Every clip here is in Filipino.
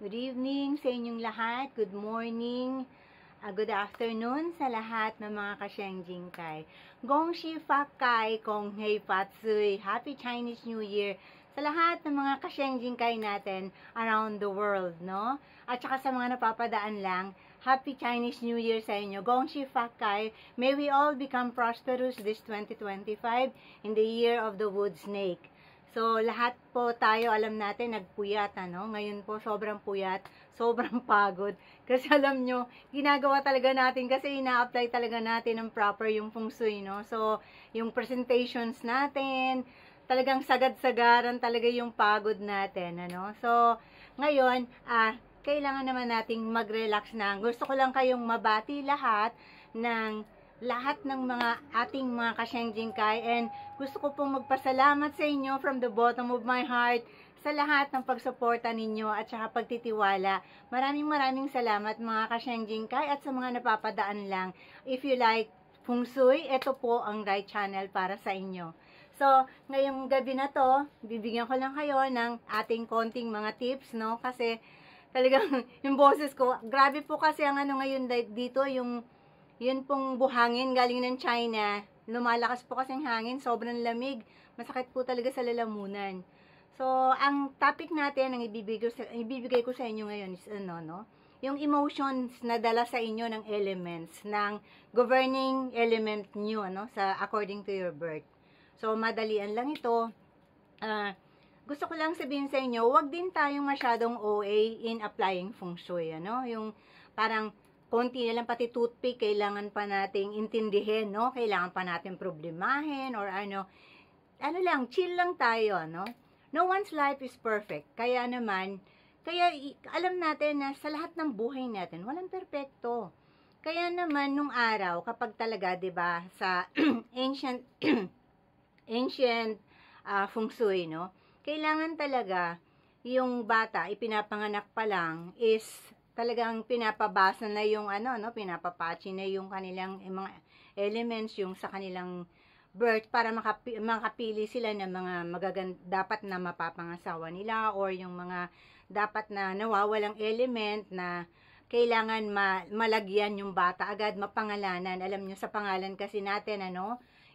Good evening sa inyong lahat. Good morning. Good afternoon sa lahat ng mga ka-Shengjing Kai. Gong Shi Fak Kai, Kong Hei Fat Sui. Happy Chinese New Year sa lahat ng mga ka-Shengjing Kai natin around the world, no? At saka sa mga napapadaan lang, Happy Chinese New Year sa inyo. Gong Shi Fak Kai. May we all become prosperous this 2025 in the year of the wood snake. So, lahat po tayo, alam natin, nagpuyat, ano? Ngayon po, sobrang puyat, sobrang pagod. Kasi alam nyo, ginagawa talaga natin, kasi ina-apply talaga natin ng proper yung feng shui, no? So, yung presentations natin, talagang sagad-sagaran talaga yung pagod natin, ano? So, ngayon, kailangan naman nating mag-relax na. Gusto ko lang kayong mabati lahat ng mga ating mga ka-Shengjing Kai, and gusto ko pong magpasalamat sa inyo from the bottom of my heart sa lahat ng pagsuporta ninyo at saka pagtitiwala. Maraming salamat mga ka-Shengjing Kai, at sa mga napapadaan lang, if you like feng shui, ito po ang right channel para sa inyo. So, ngayong gabi na to, bibigyan ko lang kayo ng ating konting mga tips, no? Kasi talagang yung boses ko, grabe po kasi ang ano ngayon dito, yun pong buhangin galing ng China. Lumalakas po kasi ang hangin, sobrang lamig. Masakit po talaga sa lalamunan. So, ang topic natin, ang ibibigay ko sa inyo ngayon is yung emotions na dala sa inyo ng elements, ng governing element nyo, sa according to your birth. So, madalian lang ito. Gusto ko lang sabihin sa inyo, wag din tayong masyadong OA in applying feng shui, yung parang konti na lang, pati toothpick, kailangan pa nating intindihin, no? Kailangan pa natin problemahin, or lang, chill lang tayo, no? No one's life is perfect. Kaya alam natin na sa lahat ng buhay natin, walang perpekto. Kaya naman, nung araw, kapag talaga, 'di ba, sa ancient feng shui, no? Kailangan talaga, yung bata, ipinapanganak pa lang, is talagang pinapabasa na yung pinapapachi na yung kanilang mga elements, yung sa kanilang birth, para makapili sila ng mga dapat na mapapangasawa nila, or yung mga dapat na nawawalang element na kailangan malagyan yung bata agad, mapangalanan. Alam nyo, sa pangalan kasi natin,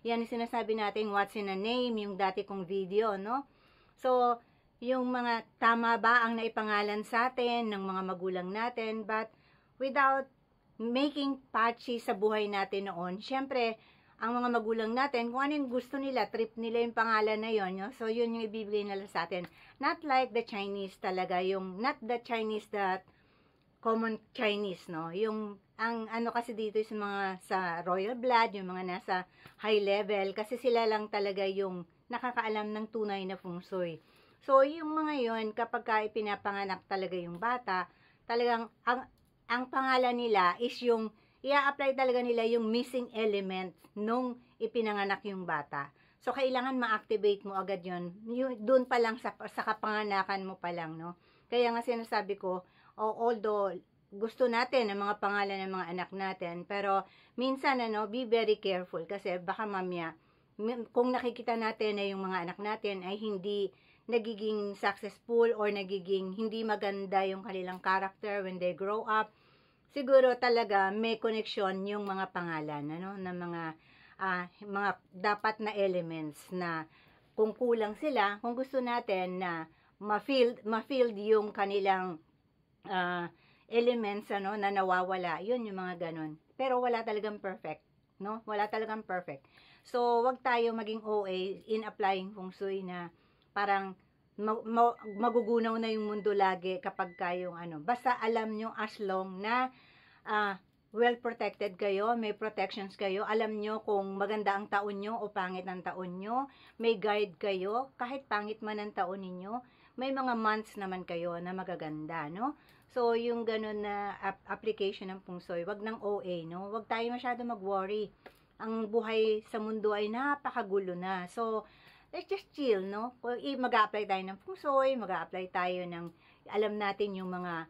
yan yung sinasabi natin, what's in a name, yung dati kong video, no? So, yung mga tama ba ang naipangalan sa atin ng mga magulang natin, but without making patchy sa buhay natin noon, syempre, ang mga magulang natin, kung ano yung gusto nila, trip nila yung pangalan na yon, no? So, yun yung ibibigay nila sa atin. Not like the Chinese talaga, not the Chinese that common Chinese, no? Yung, ang kasi dito is mga sa royal blood, yung mga nasa high level, kasi sila lang talaga yung nakakaalam ng tunay na feng shui. So, yung mga yon, kapag ipinapanganak talaga yung bata, talagang, ang pangalan nila is yung, i-apply talaga nila yung missing element nung ipinanganak yung bata. So, kailangan ma-activate mo agad yun. Doon pa lang sa kapanganakan mo pa lang, no? Kaya nga sinasabi ko, although, gusto natin ang mga pangalan ng mga anak natin, pero, minsan, be very careful, kasi baka mamaya, kung nakikita natin na yung mga anak natin ay hindi nagiging successful, or nagiging hindi maganda yung kanilang character when they grow up, siguro talaga may connection yung mga pangalan, na mga dapat na elements, na kung kulang sila, kung gusto natin na ma-field yung kanilang elements, na nawawala, yun yung mga ganun. Pero wala talagang perfect, no? Wala talagang perfect. So, wag tayo maging OA in applying feng shui na parang magugunaw na yung mundo lagi kapag kayong basta alam nyo, as long na well protected kayo, may protections kayo, alam nyo kung maganda ang taon nyo o pangit ang taon nyo, may guide kayo, kahit pangit man ang taon ninyo, may mga months naman kayo na magaganda, no? So, yung ganun na application ng feng shui, wag ng OA, no? Wag tayo masyado mag-worry. Ang buhay sa mundo ay napakagulo na. So, let's just chill, no? Mag-a-apply tayo ng feng shui, mag-a-apply tayo ng, alam natin yung mga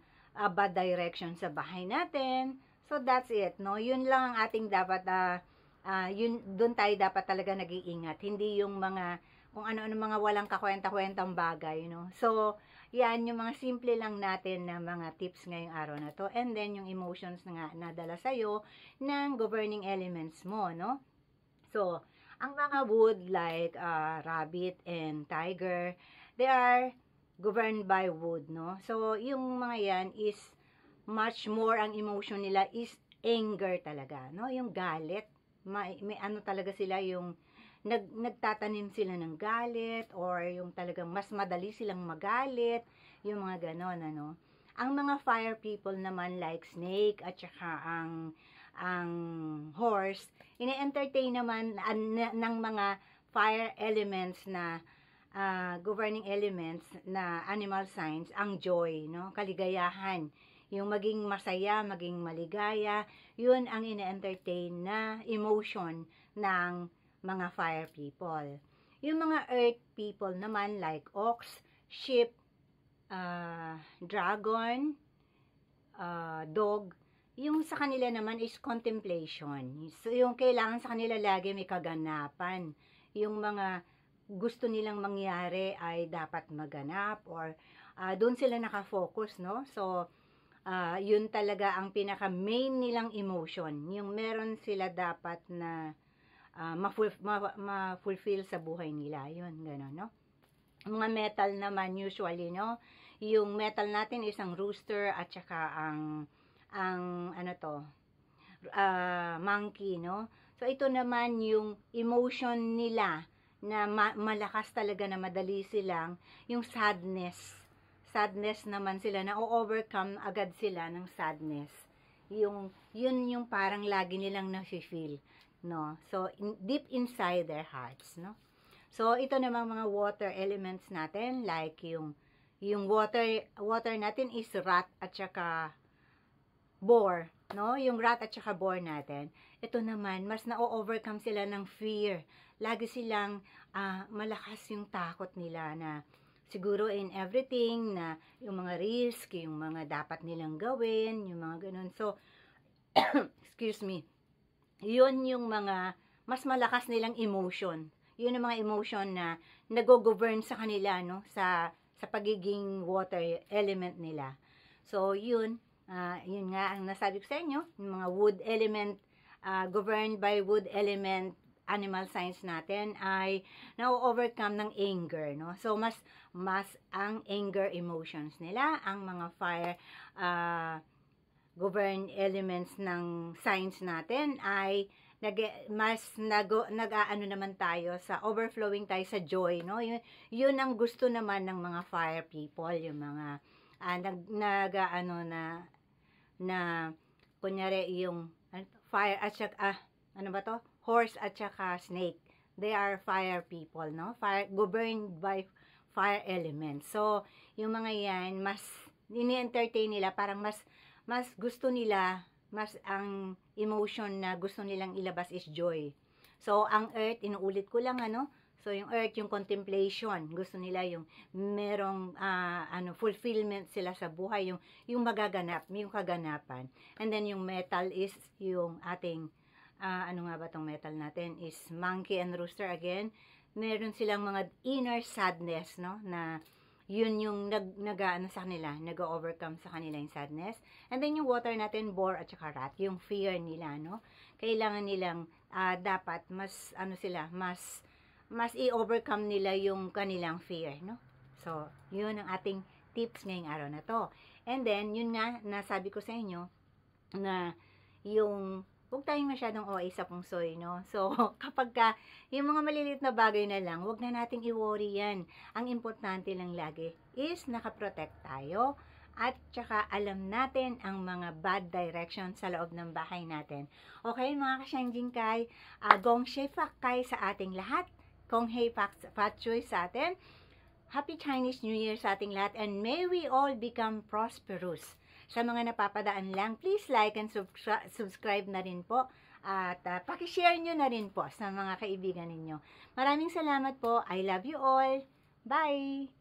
bad direction sa bahay natin. So, that's it, no? Yun lang ang ating dapat, doon tayo dapat talaga nag-iingat. Hindi yung mga kung ano-ano mga walang kakwenta-kwentang bagay, no? So, yan yung mga simple lang natin na mga tips ngayong araw na to. And then, yung emotions na nga nadala sa'yo ng governing elements mo, no? So, ang mga wood like rabbit and tiger, they are governed by wood, no? So, yung mga yan is much more ang emotion nila is anger talaga, no? Yung galit. May ano talaga sila yung nagtatanim sila ng galit or yung talagang mas madali silang magalit, yung mga ganon, ano. Ang mga fire people naman like snake at saka ang horse, ine-entertain naman ng mga fire elements na governing elements na animal signs, ang joy, no? Kaligayahan. Yung maging masaya, maging maligaya, yun ang ine-entertain na emotion ng mga fire people. Yung mga earth people naman like ox, sheep, dragon, dog, yung sa kanila naman is contemplation. So, yung kailangan sa kanila lagi may kaganapan. Yung mga gusto nilang mangyari ay dapat maganap or doon sila nakafocus, no? So, yun talaga ang pinaka-main nilang emotion. Yung meron sila dapat na ma-fulfill sa buhay nila. Yun, gano'n, no? Mga metal naman usually, no? Yung metal natin is ang rooster at saka ang ano to, monkey, no? So, ito naman yung emotion nila na malakas talaga na madali silang, yung sadness. Sadness naman sila, na o-overcome agad sila ng sadness. Yun yung parang lagi nilang na-feel, no? So, deep inside their hearts, no? So, ito namang mga water elements natin, like yung water natin is rat at saka boar, no? Yung rat at saka boar natin, ito naman, mas na-overcome sila ng fear. Lagi silang malakas yung takot nila na siguro in everything, na yung mga risk, yung mga dapat nilang gawin, yung mga ganun. So, excuse me, yun yung mga mas malakas nilang emotion. Yun yung mga emotion na nag-govern sa kanila, no? Sa pagiging water element nila. So, yun nga ang nasabi ko sa inyo, yung mga wood element, governed by wood element animal signs natin ay na-overcome ng anger, no? So, mas ang anger emotions nila, ang mga fire governed elements ng signs natin ay nag-aano naman tayo sa overflowing tayo sa joy, no? Yun ang gusto naman ng mga fire people, yung mga nag-aano na kunyari yung fire at saka ano ba to? Horse at saka snake. They are fire people, no? Fire governed by fire elements. So, yung mga yan, mas ini-entertain nila, parang mas gusto nila, mas ang emotion na gusto nilang ilabas is joy. So, ang earth, inuulit ko lang, ano? So, yung earth, yung contemplation, gusto nila yung merong fulfillment sila sa buhay, yung magaganap, yung kaganapan. And then, yung metal is yung ating, ano nga ba tong metal natin, is monkey and rooster again. Meron silang mga inner sadness, no? Na yun yung nag-ano sa kanila, nag-overcome sa kanila yung sadness. And then yung water natin, boar at saka rat, yung fear nila, no? Kailangan nilang dapat mas ano sila, mas i-overcome nila yung kanilang fear, no? So, yun ang ating tips ngayong araw na to. And then, yun nga, nasabi ko sa inyo na yung huwag tayong masyadong OA sa pungsoy, no? So, kapag yung mga maliliit na bagay na lang, huwag na nating i-worry yan. Ang importante lang lagi is nakaprotect tayo at saka alam natin ang mga bad direction sa loob ng bahay natin. Okay, mga ka-Shangjin Kai, Gong Xie Fak Kai sa ating lahat. Kong Hei Fat Choy sa atin. Happy Chinese New Year sa ating lahat, and may we all become prosperous. Sa mga napapadaan lang, please like and subscribe na rin po. At pakishare nyo na rin po sa mga kaibigan ninyo. Maraming salamat po. I love you all. Bye!